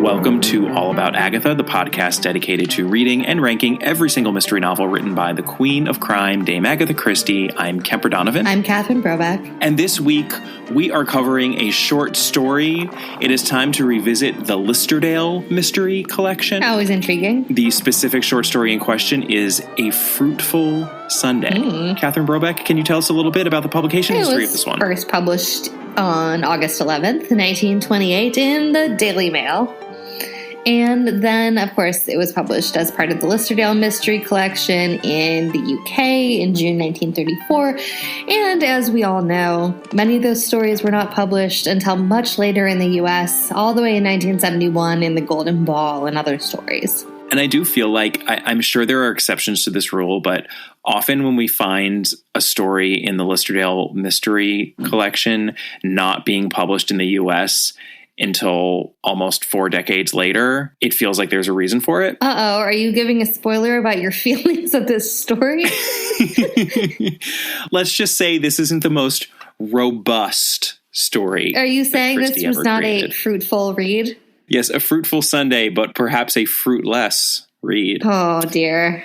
Welcome to All About Agatha, the podcast dedicated to reading and ranking every single mystery novel written by the Queen of Crime, Dame Agatha Christie. I'm Kemper Donovan. I'm Catherine Brobeck. And this week, we are covering a short story. It is time to revisit the Listerdale Mystery Collection. Always intriguing. The specific short story in question is A Fruitful Sunday. Catherine Brobeck, can you tell us a little bit about the publication history of this one? It was first published on August 11th, 1928 in the Daily Mail. And then, of course, it was published as part of the Listerdale Mystery Collection in the UK in June 1934. And as we all know, many of those stories were not published until much later in the US, all the way in 1971 in The Golden Ball and other stories. And I do feel like, I'm sure there are exceptions to this rule, but often when we find a story in the Listerdale Mystery Collection not being published in the US until almost 4 decades later, it feels like there's a reason for it. Uh-oh, are you giving a spoiler about your feelings of this story? Let's just say this isn't the most robust story. Are you saying this was not created. a fruitful read? Yes, a fruitful Sunday, but perhaps a fruitless read. Oh, dear.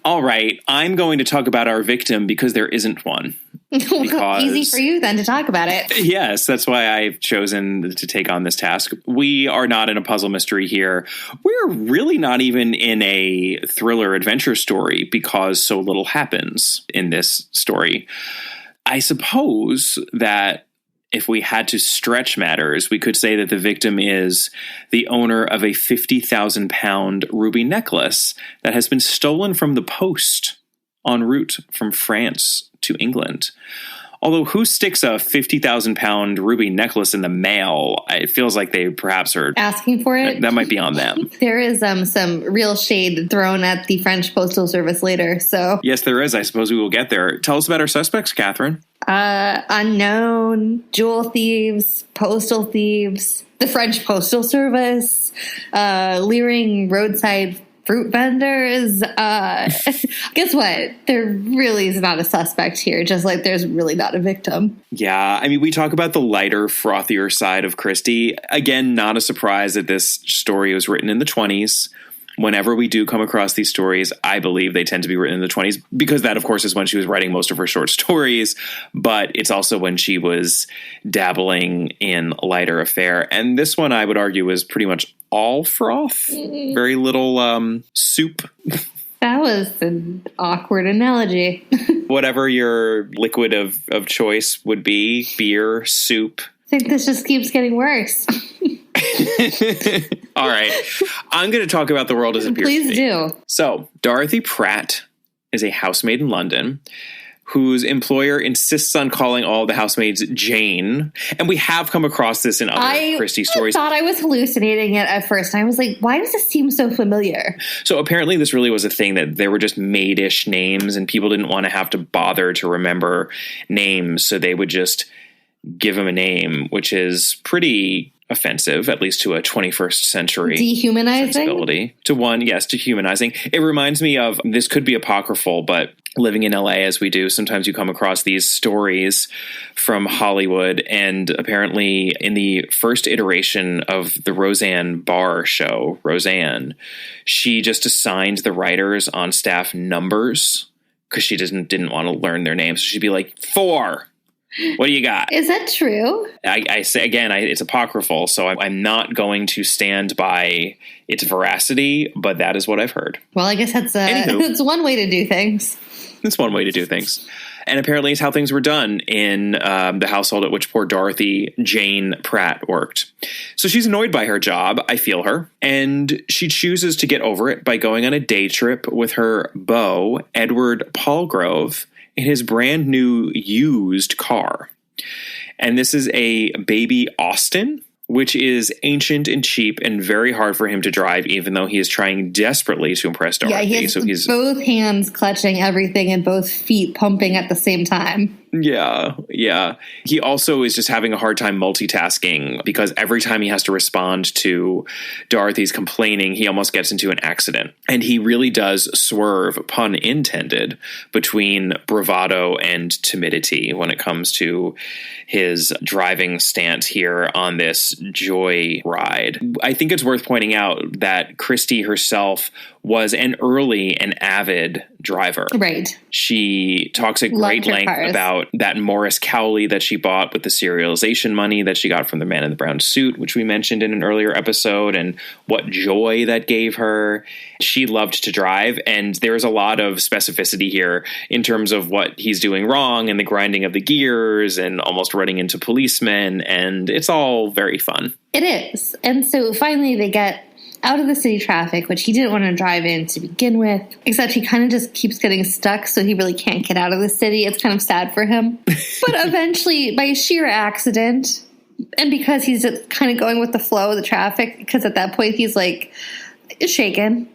All right, I'm going to talk about our victim because there isn't one. Easy for you then to talk about it. Yes, that's why I've chosen to take on this task. We are not in a puzzle mystery here. We're really not even in a thriller adventure story because so little happens in this story. I suppose that if we had to stretch matters, we could say that the victim is the owner of a 50,000-pound ruby necklace that has been stolen from the post en route from France to England. Although who sticks a 50,000-pound ruby necklace in the mail? It feels like they perhaps are asking for it. That might be on them. There is some real shade thrown at the French Postal Service later. So yes, there is. I suppose we will get there. Tell us about our suspects, Catherine. Unknown, jewel thieves, postal thieves, the French Postal Service, leering roadside fruit vendors. Guess what? There really is not a suspect here, just like there's really not a victim. Yeah, I mean, we talk about the lighter, frothier side of Christie. Again, not a surprise that this story was written in the 20s. Whenever we do come across these stories, I believe they tend to be written in the 20s because that, of course, is when she was writing most of her short stories. But it's also when she was dabbling in lighter affair. And this one, I would argue, is pretty much all froth. Very little soup. That was an awkward analogy. Whatever your liquid of choice would be, beer, soup. I think this just keeps getting worse. All right. I'm going to talk about the world as it appears to be. Please do. So, Dorothy Pratt is a housemaid in London whose employer insists on calling all the housemaids Jane. And we have come across this in other Christie stories. I thought I was hallucinating it at first. I was like, why does this seem so familiar? So apparently this really was a thing that there were just maidish names and people didn't want to have to bother to remember names. So they would just give them a name, which is pretty offensive, at least to a 21st century dehumanizing sensibility. Dehumanizing. It reminds me of, this could be apocryphal, but living in LA as we do, sometimes you come across these stories from Hollywood, and apparently in the first iteration of the Roseanne Barr show, Roseanne, she just assigned the writers on staff numbers because she didn't want to learn their names. So she'd be like, 4. What do you got? Is that true? I say again, it's apocryphal, so I'm not going to stand by its veracity, but that is what I've heard. Well, I guess that's one way to do things. It's one way to do things. And apparently it's how things were done in the household at which poor Dorothy Jane Pratt worked. So she's annoyed by her job. I feel her. And she chooses to get over it by going on a day trip with her beau, Edward Palgrove, in his brand new used car. And this is a baby Austin, which is ancient and cheap and very hard for him to drive, even though he is trying desperately to impress Dorothy. Yeah, he has he's both hands clutching everything and both feet pumping at the same time. Yeah, yeah. He also is just having a hard time multitasking because every time he has to respond to Dorothy's complaining, he almost gets into an accident. And he really does swerve, pun intended, between bravado and timidity when it comes to his driving stance here on this joy ride. I think it's worth pointing out that Christie herself was an avid driver. Right. She talks at great length about that Morris Cowley that she bought with the serialization money that she got from the man in the brown suit, which we mentioned in an earlier episode, and what joy that gave her. She loved to drive, and there's a lot of specificity here in terms of what he's doing wrong and the grinding of the gears and almost running into policemen, and it's all very fun. It is. And so finally they get out of the city traffic, which he didn't want to drive in to begin with, except he kind of just keeps getting stuck, so he really can't get out of the city. It's kind of sad for him. But eventually, by sheer accident, and because he's just kind of going with the flow of the traffic, because at that point he's like shaken,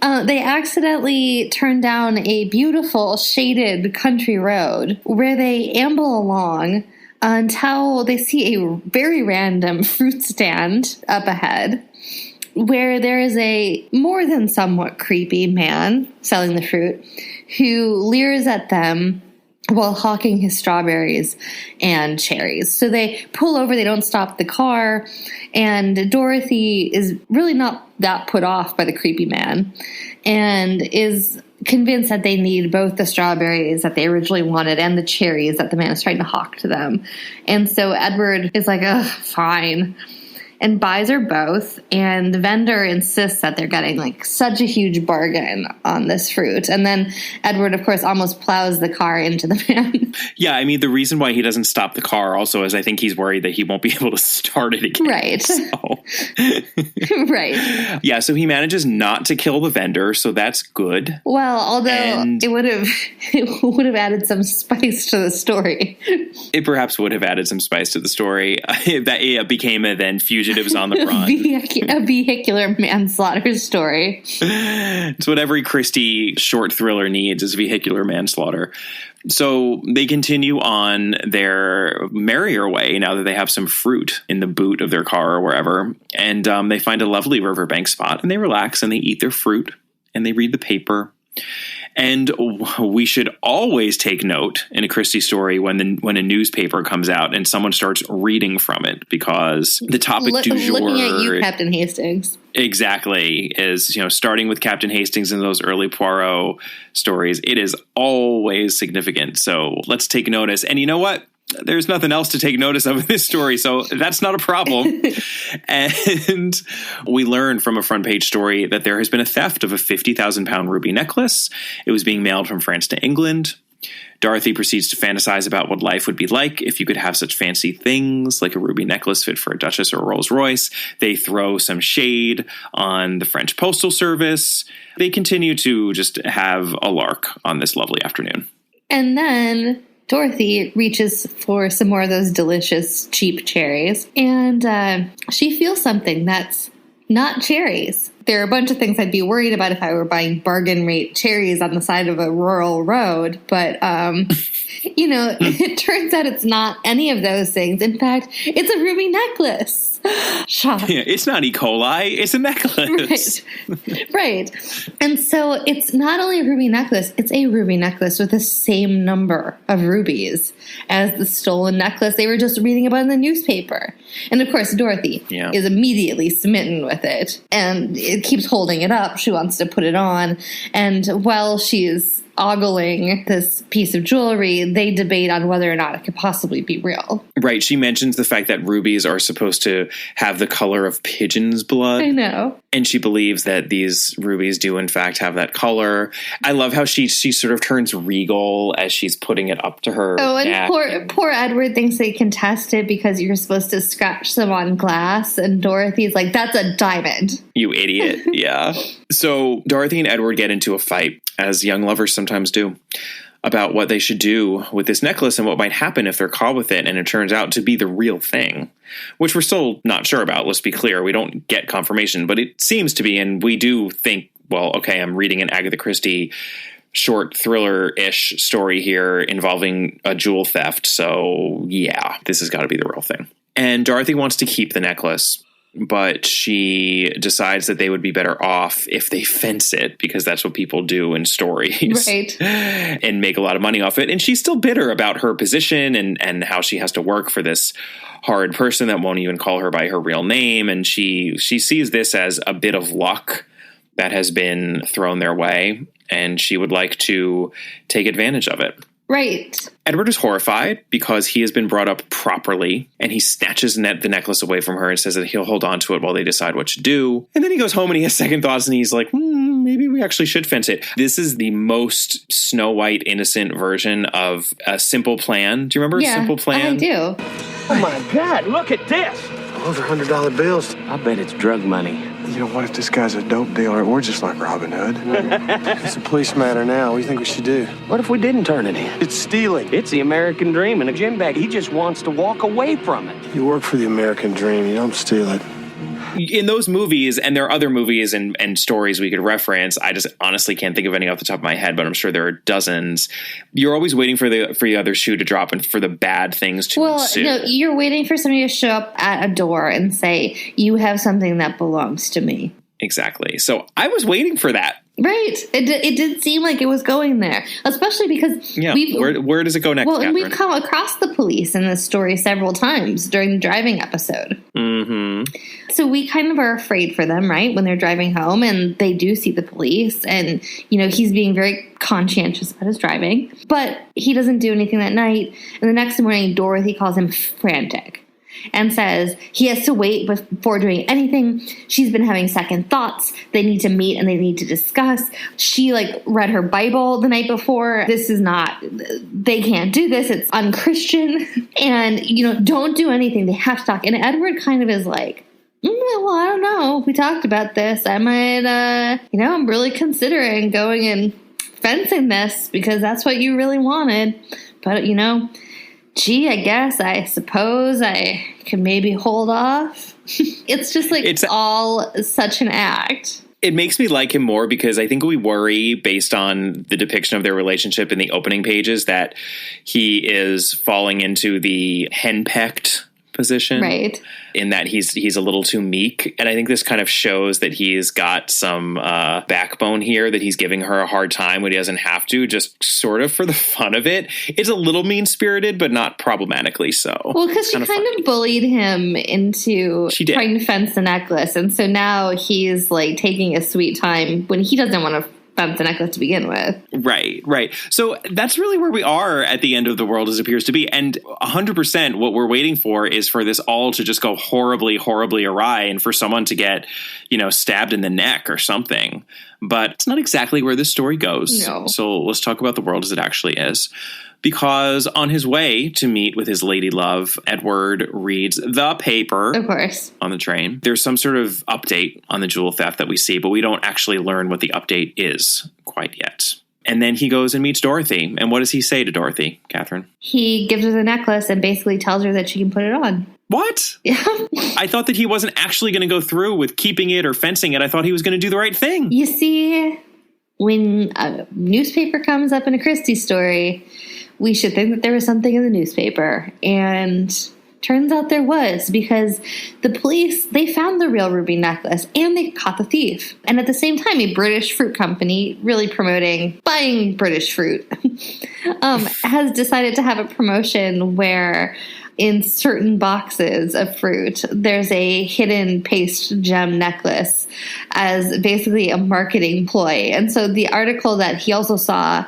they accidentally turn down a beautiful shaded country road where they amble along until they see a very random fruit stand up ahead, where there is a more than somewhat creepy man selling the fruit who leers at them while hawking his strawberries and cherries. So they pull over, they don't stop the car, and Dorothy is really not that put off by the creepy man and is convinced that they need both the strawberries that they originally wanted and the cherries that the man is trying to hawk to them. And so Edward is like, ugh, fine, and buys her both, and the vendor insists that they're getting like such a huge bargain on this fruit. And then Edward, of course, almost plows the car into the man. Yeah, I mean, the reason why he doesn't stop the car also is I think he's worried that he won't be able to start it again. Right. So. Right. Yeah, so he manages not to kill the vendor, so that's good. Well, although it would have added some spice to the story. It perhaps would have added some spice to the story. That it became a then fugitives on the run. A vehicular manslaughter story. It's what every Christie short thriller needs, is vehicular manslaughter. So they continue on their merrier way now that they have some fruit in the boot of their car or wherever. And they find a lovely riverbank spot, and they relax and they eat their fruit and they read the paper. And we should always take note in a Christie story when a newspaper comes out and someone starts reading from it, because the topic du jour, looking at you, Captain Hastings, exactly, is, starting with Captain Hastings in those early Poirot stories, it is always significant. So let's take notice. And you know what? There's nothing else to take notice of in this story, so that's not a problem. And we learn from a front page story that there has been a theft of a 50,000-pound ruby necklace. It was being mailed from France to England. Dorothy proceeds to fantasize about what life would be like if you could have such fancy things like a ruby necklace fit for a Duchess or a Rolls Royce. They throw some shade on the French Postal Service. They continue to just have a lark on this lovely afternoon. And then Dorothy reaches for some more of those delicious, cheap cherries, and she feels something that's not cherries. There are a bunch of things I'd be worried about if I were buying bargain rate cherries on the side of a rural road, but, it turns out it's not any of those things. In fact, it's a ruby necklace. Shock. Yeah, it's not E. coli, it's a necklace. Right. And so it's not only a ruby necklace, it's a ruby necklace with the same number of rubies as the stolen necklace they were just reading about in the newspaper. And of course, Dorothy is immediately smitten with it, and it keeps holding it up. She wants to put it on. And while she's ogling this piece of jewelry, they debate on whether or not it could possibly be real. Right. She mentions the fact that rubies are supposed to have the color of pigeon's blood. I know. And she believes that these rubies do, in fact, have that color. I love how she sort of turns regal as she's putting it up to her. Oh, and poor Edward thinks they can test it because you're supposed to scratch them on glass. And Dorothy's like, that's a diamond. You idiot. Yeah. So Dorothy and Edward get into a fight, as young lovers sometimes do, about what they should do with this necklace and what might happen if they're caught with it and it turns out to be the real thing, which we're still not sure about. Let's be clear. We don't get confirmation, but it seems to be, and we do think, well, okay, I'm reading an Agatha Christie short thriller-ish story here involving a jewel theft. So yeah, this has got to be the real thing. And Dorothy wants to keep the necklace, but she decides that they would be better off if they fence it, because that's what people do in stories. Right. And make a lot of money off it. And she's still bitter about her position and how she has to work for this horrid person that won't even call her by her real name. And she sees this as a bit of luck that has been thrown their way, and she would like to take advantage of it. Right. Edward is horrified because he has been brought up properly, and he snatches the necklace away from her and says that he'll hold on to it while they decide what to do. And then he goes home and he has second thoughts, and he's like, maybe we actually should fence it. This is the most Snow White innocent version of a Simple Plan. Do you remember Simple Plan? I do. Oh my God, look at this. Those are $100 bills. I bet it's drug money. You know, what if this guy's a dope dealer? We're just like Robin Hood. It's a police matter now. What do you think we should do? What if we didn't turn it in? It's stealing. It's the American dream, and a gym bag, he just wants to walk away from it. You work for the American dream. You don't steal it. In those movies, and there are other movies and stories we could reference, I just honestly can't think of any off the top of my head, but I'm sure there are dozens. You're always waiting for the other shoe to drop and for the bad things to ensue. No, you're waiting for somebody to show up at a door and say, you have something that belongs to me. Exactly. So I was waiting for that. Right. It did seem like it was going there, especially because where does it go next? Well, and Catherine? we've come across the police in this story several times during the driving episode. Mm-hmm. So we kind of are afraid for them, right? When they're driving home and they do see the police, and, you know, he's being very conscientious about his driving, but he doesn't do anything that night. And the next morning, Dorothy calls him frantic and says he has to wait before doing anything. She's been having second thoughts. They need to meet and they need to discuss. She read her Bible the night before. This is not, they can't do this. It's unchristian. And, you know, don't do anything. They have to talk. And Edward kind of is like, well, I don't know. We talked about this. I might, I'm really considering going and fencing this because that's what you really wanted. But, gee, I suppose I can maybe hold off. It's just it's all such an act. It makes me like him more because I think we worry, based on the depiction of their relationship in the opening pages, that he is falling into the henpecked position, right? In that he's a little too meek, and I think this kind of shows that he's got some backbone here, that he's giving her a hard time when he doesn't have to, just sort of for the fun of it. It's a little mean-spirited, but not problematically so. Well, because she kind of bullied him into trying to fence the necklace, and so now he's taking a sweet time when he doesn't want to fence the necklace to begin with. Right. So that's really where we are at the end of the world as appears to be. And 100% what we're waiting for is for this all to just go horribly, horribly awry and for someone to get, stabbed in the neck or something. But it's not exactly where this story goes. No. So let's talk about the world as it actually is. Because on his way to meet with his lady love, Edward reads the paper, of course, on the train. There's some sort of update on the jewel theft that we see, but we don't actually learn what the update is quite yet. And then he goes and meets Dorothy. And what does he say to Dorothy, Catherine? He gives her the necklace and basically tells her that she can put it on. What? Yeah. I thought that he wasn't actually going to go through with keeping it or fencing it. I thought he was going to do the right thing. You see, when a newspaper comes up in a Christie story, we should think that there was something in the newspaper. And turns out there was, because the police, they found the real ruby necklace and they caught the thief. And at the same time, a British fruit company, really promoting buying British fruit, has decided to have a promotion where in certain boxes of fruit, there's a hidden paste gem necklace as basically a marketing ploy. And so the article that he also saw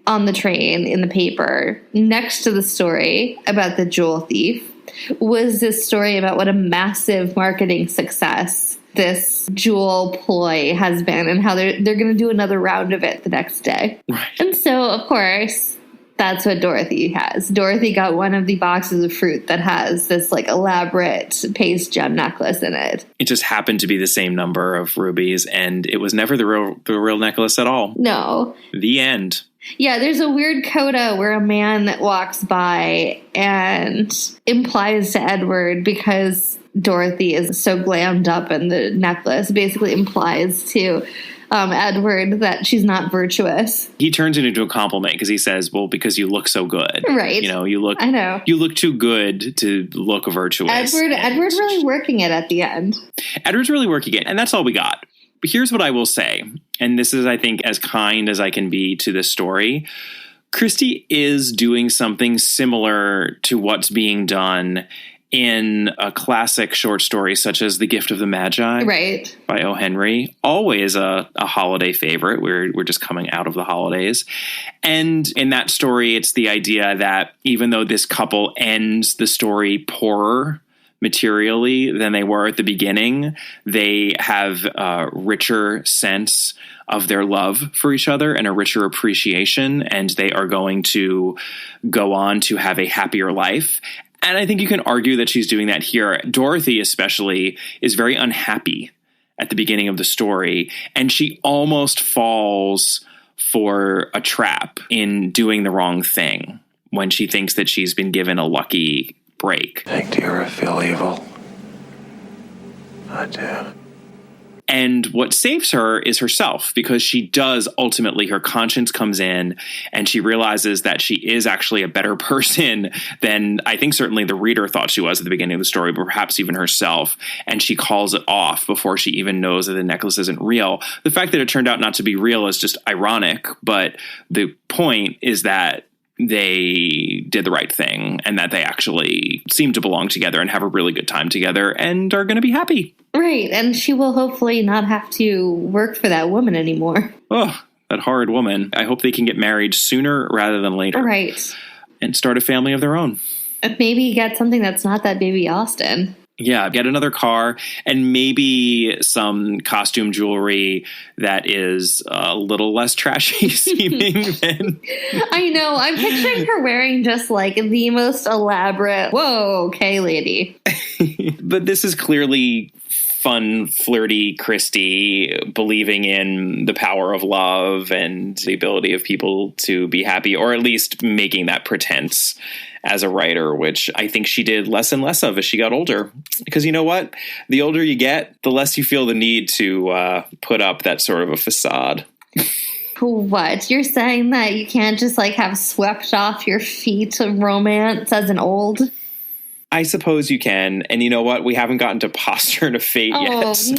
on the train in the paper next to the story about the jewel thief was this story about what a massive marketing success this jewel ploy has been and how they're going to do another round of it the next day. Right. And so, of course, that's what Dorothy has. Dorothy got one of the boxes of fruit that has this elaborate paste gem necklace in it. It just happened to be the same number of rubies, and it was never the real necklace at all. No. The end. Yeah, there's a weird coda where a man walks by and implies to Edward, because Dorothy is so glammed up in the necklace, basically implies to Edward that she's not virtuous. He turns it into a compliment because he says, well, because you look so good. Right. You know, you look too good to look virtuous. Edward's really working it at the end. Edward's really working it. And that's all we got. But here's what I will say. And this is, I think, as kind as I can be to this story. Christie is doing something similar to what's being done in a classic short story such as The Gift of the Magi, right, by O. Henry. Always a holiday favorite. We're just coming out of the holidays. And in that story, it's the idea that even though this couple ends the story poorer materially than they were at the beginning, they have a richer sense of their love for each other and a richer appreciation, and they are going to go on to have a happier life. And I think you can argue that she's doing that here. Dorothy especially is very unhappy at the beginning of the story, and she almost falls for a trap in doing the wrong thing when she thinks that she's been given a lucky break. Think, dear, I feel evil. I do. And what saves her is herself, because she does ultimately, her conscience comes in and she realizes that she is actually a better person than I think certainly the reader thought she was at the beginning of the story, but perhaps even herself. And she calls it off before she even knows that the necklace isn't real. The fact that it turned out not to be real is just ironic, but the point is that they did the right thing and that they actually seem to belong together and have a really good time together and are going to be happy. Right. And she will hopefully not have to work for that woman anymore. Oh, that horrid woman. I hope they can get married sooner rather than later. Right. And start a family of their own. Maybe get something that's not that baby Austin. Yeah, get another car and maybe some costume jewelry that is a little less trashy seeming than... I know. I'm picturing her wearing just like the most elaborate, whoa, okay, lady. But this is clearly fun, flirty Christie believing in the power of love and the ability of people to be happy, or at least making that pretense as a writer, which I think she did less and less of as she got older. Because you know what? The older you get, the less you feel the need to put up that sort of a facade. What? You're saying that you can't just like have swept off your feet of romance as an old? I suppose you can. And you know what? We haven't gotten to Posture and Fate yet. So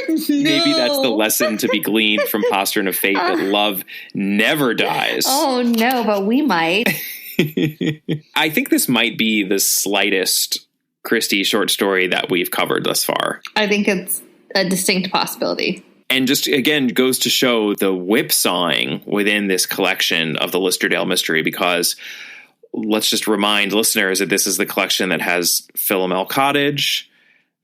maybe that's the lesson to be gleaned from Posture and Fate, that love never dies. Oh, no, but we might. I think this might be the slightest Christie short story that we've covered thus far. I think it's a distinct possibility. And just, again, goes to show the whipsawing within this collection of the Listerdale mystery, because let's just remind listeners that this is the collection that has Philomel Cottage.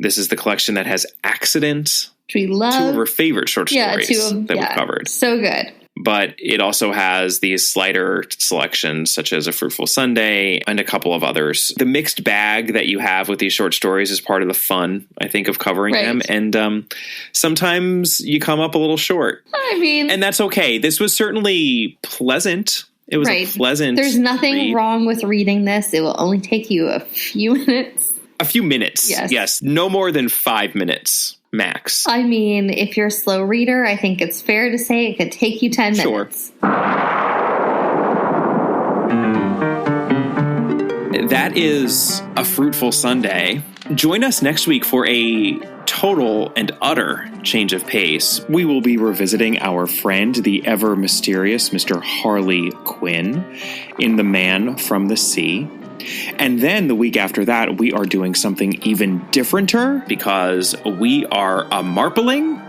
This is the collection that has Accident. Which we love. Two of her favorite short stories that we've covered. So good. But it also has these slighter selections, such as A Fruitful Sunday and a couple of others. The mixed bag that you have with these short stories is part of the fun, I think, of covering them. And sometimes you come up a little short. I mean... And that's okay. This was certainly pleasant. It was a pleasant There's nothing read. wrong with reading this. It will only take you a few minutes. A few minutes. Yes. No more than 5 minutes. Max. I mean, if you're a slow reader, I think it's fair to say it could take you 10 minutes. That is A Fruitful Sunday. Join us next week for a total and utter change of pace. We will be revisiting our friend, the ever mysterious Mr. Harley Quinn, in The Man from the Sea. And then the week after that, we are doing something even differenter, because we are a marpling.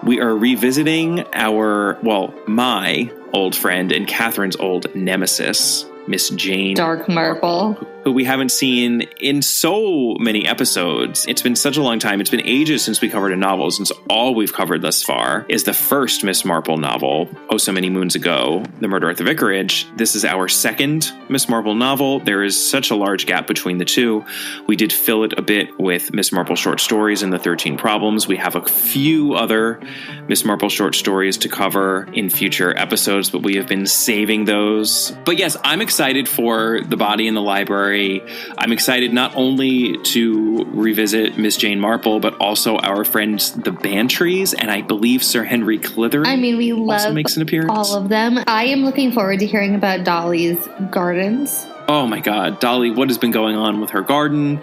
We are revisiting my old friend and Catherine's old nemesis, Miss Jane Dark Marple, who we haven't seen in so many episodes. It's been such a long time. It's been ages since we covered a novel, since all we've covered thus far is the first Miss Marple novel, Oh So Many Moons Ago, The Murder at the Vicarage. This is our second Miss Marple novel. There is such a large gap between the two. We did fill it a bit with Miss Marple short stories in the 13 Problems. We have a few other Miss Marple short stories to cover in future episodes, but we have been saving those. But yes, I'm excited for The Body in the Library Tomfoolery. I'm excited not only to revisit Miss Jane Marple, but also our friends the Bantries, and I believe Sir Henry Clitheroe. I mean, we love also makes an appearance. all of them. I am looking forward to hearing about Dolly's gardens. Oh my God, Dolly, what has been going on with her garden?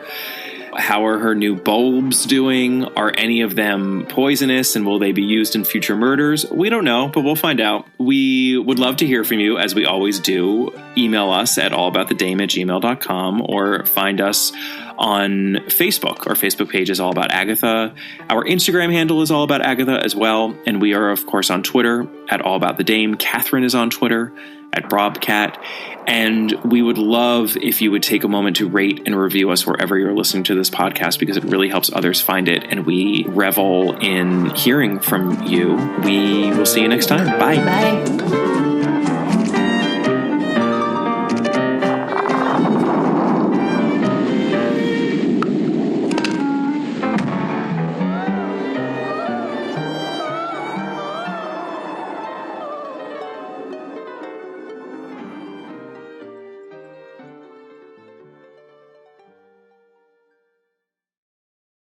How are her new bulbs doing? Are any of them poisonous, and will they be used in future murders? We don't know, but we'll find out. We would love to hear from you, as we always do. Email us at allaboutthedame@gmail.com or find us on Facebook. Our Facebook page is All About Agatha. Our Instagram handle is All About Agatha as well. And we are, of course, on Twitter at All About the Dame. Catherine is on Twitter at Brobcat. And we would love if you would take a moment to rate and review us wherever you're listening to this podcast, because it really helps others find it. And we revel in hearing from you. We will see you next time. Bye. Bye.